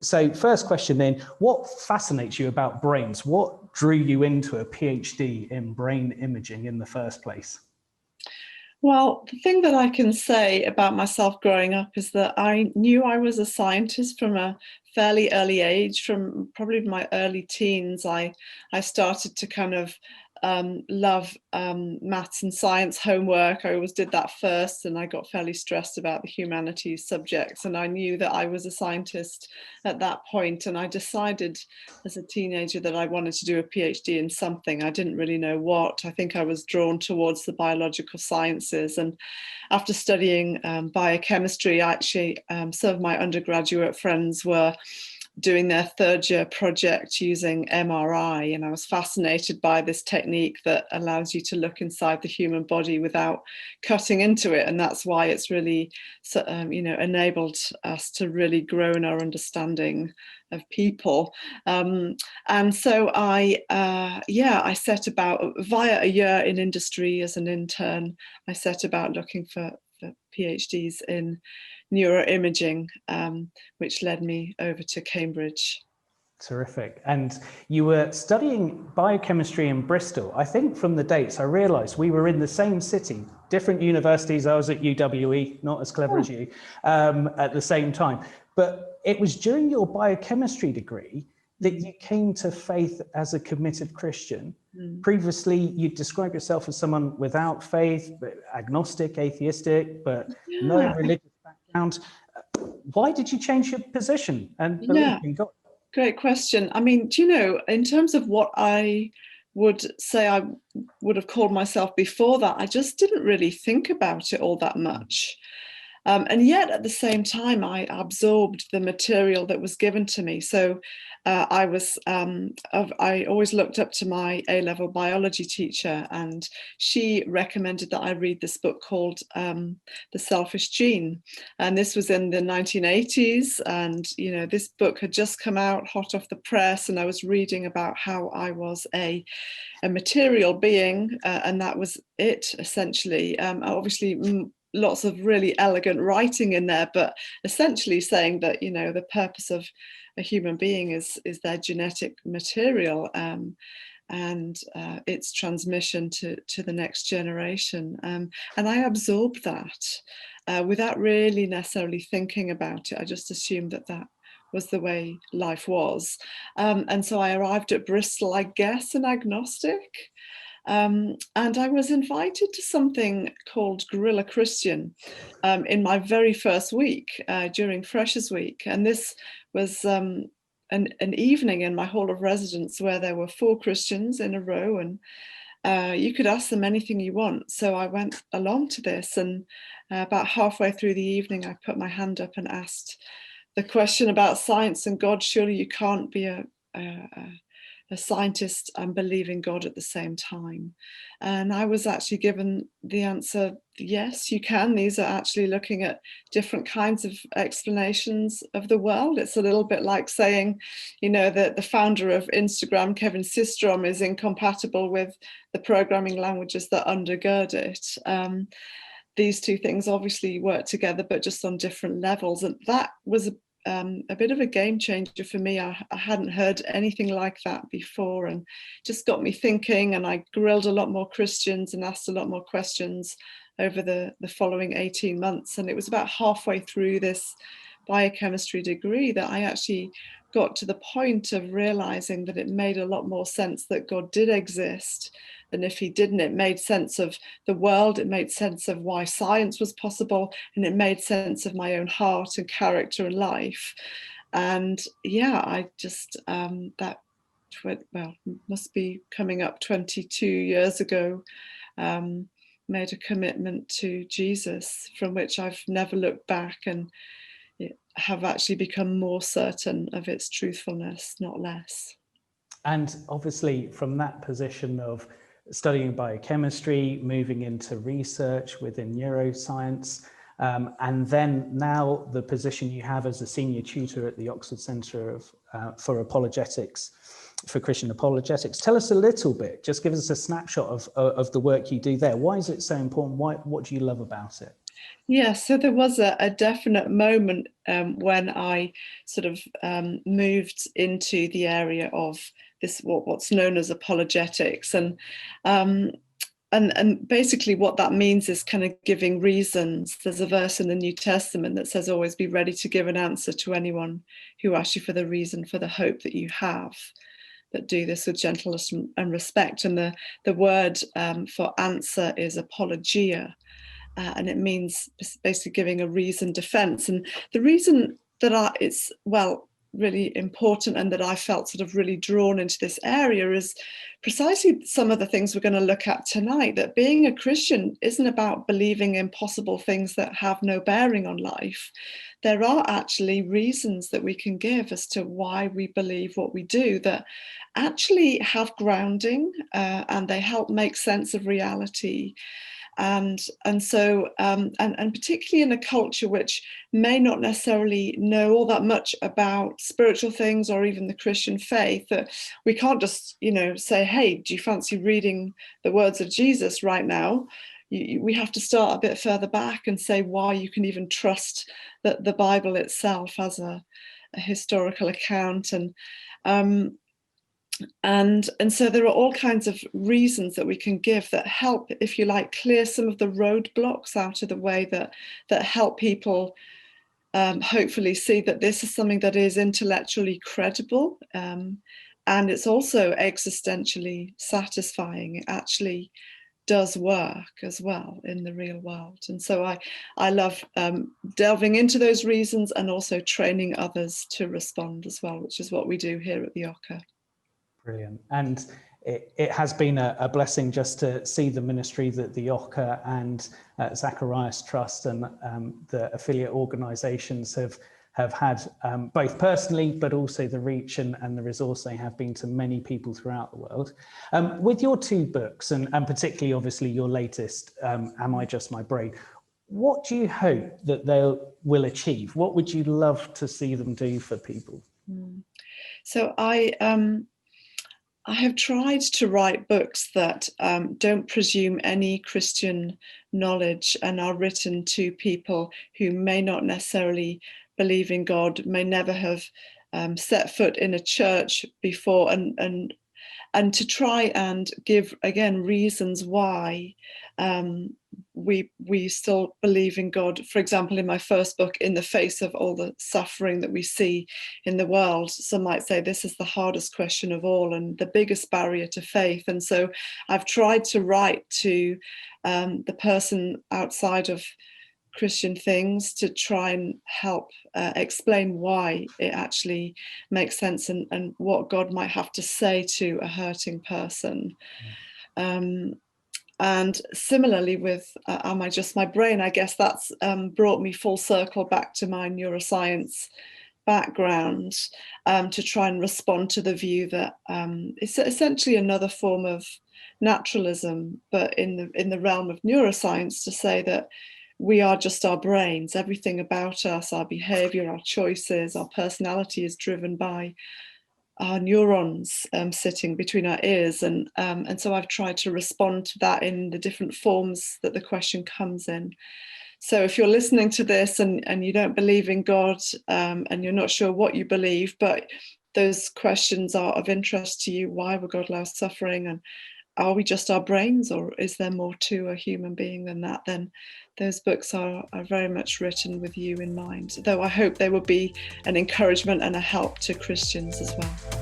So first question then, what fascinates you about brains? What drew you into a PhD in brain imaging in the first place? Well, the thing that I can say about myself growing up is that I knew I was a scientist from a fairly early age. From probably my early teens, I started to kind of love maths and science homework. I always did that first, and I got fairly stressed about the humanities subjects. And I knew that I was a scientist at that point. And I decided as a teenager that I wanted to do a PhD in something. I didn't really know what. I think I was drawn towards the biological sciences. And after studying biochemistry, actually, some of my undergraduate friends were doing their third year project using MRI, and I was fascinated by this technique that allows you to look inside the human body without cutting into it, and that's why it's really enabled us to really grow in our understanding of people. And so I set about, via a year in industry as an intern, I set about looking for PhDs in neuroimaging, which led me over to Cambridge. Terrific. And you were studying biochemistry in Bristol. I think from the dates, I realised we were in the same city, different universities. I was at UWE, not as clever as you, at the same time. But it was during your biochemistry degree that you came to faith as a committed Christian. Previously, you described yourself as someone without faith, but agnostic, atheistic, but no religious background. Why did you change your position and believe in God? Great question. I mean, do you know, in terms of what I would say I would have called myself before that, I just didn't really think about it all that much. And yet at the same time, I absorbed the material that was given to me. So I always looked up to my A-level biology teacher, and she recommended that I read this book called The Selfish Gene. And this was in the 1980s. And, you know, this book had just come out hot off the press, and I was reading about how I was a material being, and that was it, essentially. Obviously, lots of really elegant writing in there, but essentially saying that, you know, the purpose of a human being is their genetic material, and its transmission to the next generation. And I absorbed that without really necessarily thinking about it. I just assumed that was the way life was. And so I arrived at Bristol, I guess, an agnostic. And I was invited to something called Guerrilla Christian in my very first week during Freshers Week. And this was an evening in my hall of residence where there were 4 Christians in a row, and you could ask them anything you want. So I went along to this, and about halfway through the evening, I put my hand up and asked the question about science and God. Surely you can't be a scientist and believe in God at the same time. And I was actually given the answer, yes, you can. These are actually looking at different kinds of explanations of the world. It's a little bit like saying, you know, that the founder of Instagram, Kevin Systrom, is incompatible with the programming languages that undergird it. These two things obviously work together, but just on different levels. And that was a bit of a game changer for me. I hadn't heard anything like that before, and just got me thinking, and I grilled a lot more Christians and asked a lot more questions over the following 18 months. And it was about halfway through this biochemistry degree that I actually got to the point of realizing that it made a lot more sense that God did exist than if he didn't. It made sense of the world, it made sense of why science was possible, and it made sense of my own heart and character and life. And yeah, I just, must be coming up 22 years ago, made a commitment to Jesus from which I've never looked back, and have actually become more certain of its truthfulness, not less. And obviously from that position of studying biochemistry, moving into research within neuroscience, and then now the position you have as a senior tutor at the Oxford Centre for Apologetics, for Christian Apologetics. Tell us a little bit, just give us a snapshot of the work you do there. Why is it so important? What do you love about it? Yeah, so there was a definite moment when I sort of moved into the area of this what's known as apologetics, um, and basically what that means is kind of giving reasons. There's a verse in the New Testament that says, "Always be ready to give an answer to anyone who asks you for the reason for the hope that you have, but do this with gentleness and respect." And the word for answer is apologia. And it means basically giving a reasoned defense. And the reason that it's, well, really important and that I felt sort of really drawn into this area is precisely some of the things we're going to look at tonight, that being a Christian isn't about believing impossible things that have no bearing on life. There are actually reasons that we can give as to why we believe what we do that actually have grounding, and they help make sense of reality. And so particularly in a culture which may not necessarily know all that much about spiritual things or even the Christian faith, that we can't just say, hey, do you fancy reading the words of Jesus right now? We have to start a bit further back and say why you can even trust that the Bible itself as a historical account. And so there are all kinds of reasons that we can give that help, if you like, clear some of the roadblocks out of the way, that help people hopefully see that this is something that is intellectually credible, and it's also existentially satisfying. It actually does work as well in the real world. And so I love delving into those reasons and also training others to respond as well, which is what we do here at the OCCA. Brilliant. And it has been a blessing just to see the ministry that the OCCA and Zacharias Trust and the affiliate organisations have had, both personally, but also the reach and the resource they have been to many people throughout the world. With your two books, and particularly obviously your latest, Am I Just My Brain, what do you hope that they will achieve? What would you love to see them do for people? So I have tried to write books that don't presume any Christian knowledge and are written to people who may not necessarily believe in God, may never have set foot in a church before, and to try and give, again, reasons why we still believe in God. For example, in my first book, in the face of all the suffering that we see in the world, some might say this is the hardest question of all and the biggest barrier to faith. And so I've tried to write to the person outside of Christian things to try and help explain why it actually makes sense and what God might have to say to a hurting person. And similarly with Am I Just My Brain, I guess that's brought me full circle back to my neuroscience background, to try and respond to the view that it's essentially another form of naturalism, but in the realm of neuroscience, to say that we are just our brains. Everything about us, our behavior, our choices, our personality is driven by our neurons sitting between our ears. And so I've tried to respond to that in the different forms that the question comes in. So if you're listening to this and you don't believe in God, and you're not sure what you believe, but those questions are of interest to you, why would God allow suffering? And are we just our brains, or is there more to a human being than that? Then those books are very much written with you in mind, though I hope they will be an encouragement and a help to Christians as well.